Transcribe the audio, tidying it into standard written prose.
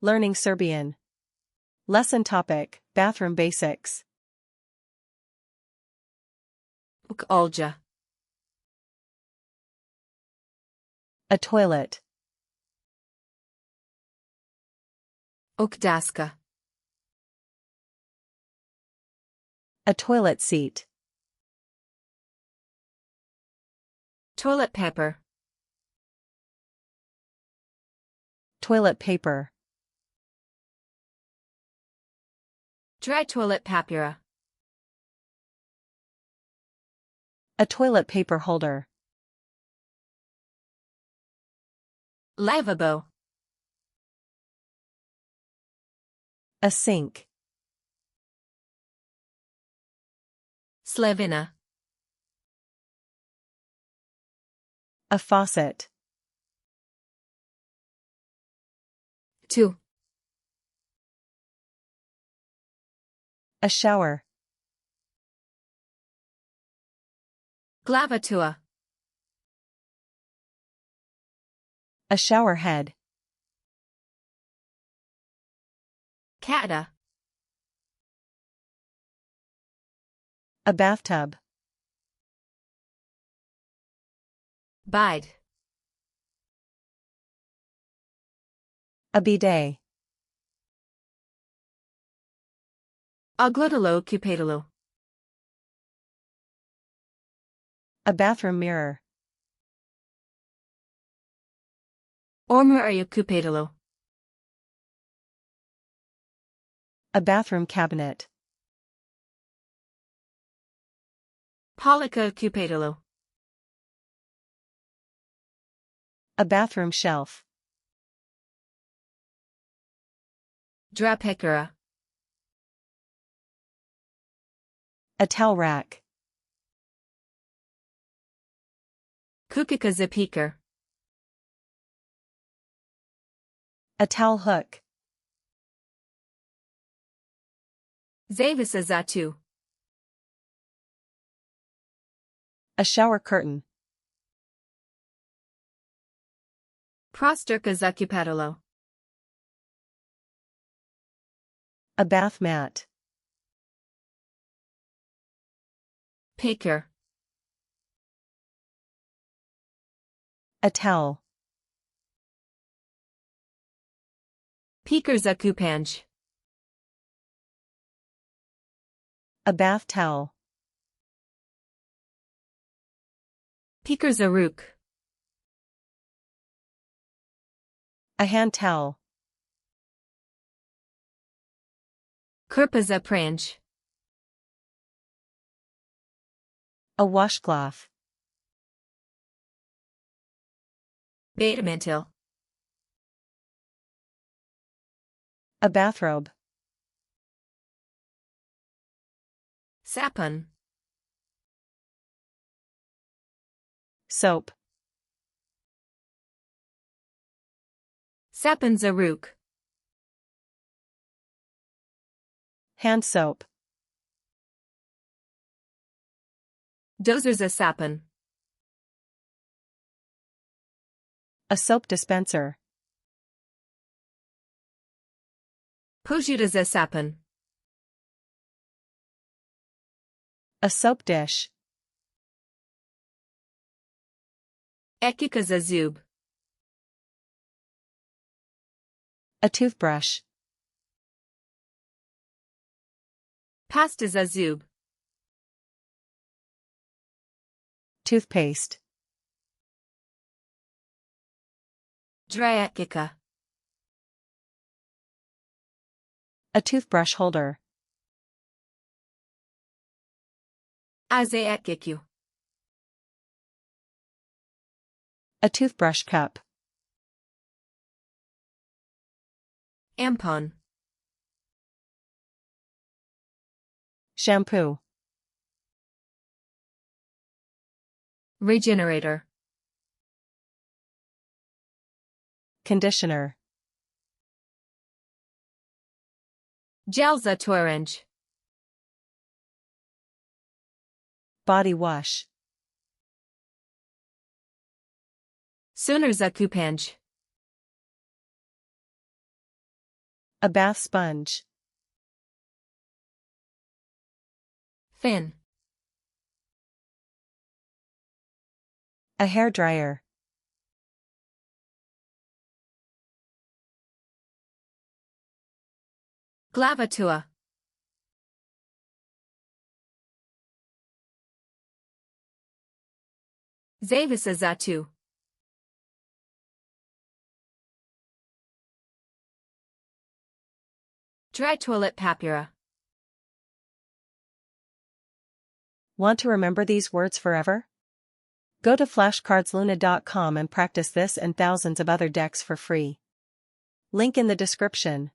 Learning Serbian. Lesson topic, Bathroom Basics. Olja. A toilet. Daska. A toilet seat. Toilet paper. Toilet paper. Dry toilet papira. A toilet paper holder. Lavabo. A sink. Slevina. A faucet. 2. A shower. Glavatua. A shower head. Kata. A bathtub. Bide. A bidet. Oglotalo cupatalo. A bathroom mirror. Ormuraria cupatalo. A bathroom cabinet. Polika cupatalo. A bathroom shelf. Drapekara. A towel rack. Kukika zapikar. A towel hook. Zavisa zatu. A shower curtain. Prosturka zakupatalo. A bath mat. Pikar. A towel. Pikar zakupanj. A bath towel. Pikar zaruk. A hand towel. Kurpa zapranj. A washcloth. Betamantil. A bathrobe. Sapun. Soap. Sapun zaruk. Hand soap. Dozer za sapun. A soap dispenser. Pojuta za sapun. A soap dish. Ekika za zub. A toothbrush. Pasta za zub. Toothpaste. Dryakika. A toothbrush holder. Azeakiku. A toothbrush cup. Ampon. Shampoo. Regenerator. Conditioner. Gel za torange. Body wash. Sunar za kupanj. A bath sponge. Fin. A hair dryer. Glavatua. Zavisa zatu. Dry toilet papier. Want to remember these words forever? Go to flashcardsluna.com and practice this and thousands of other decks for free. Link in the description.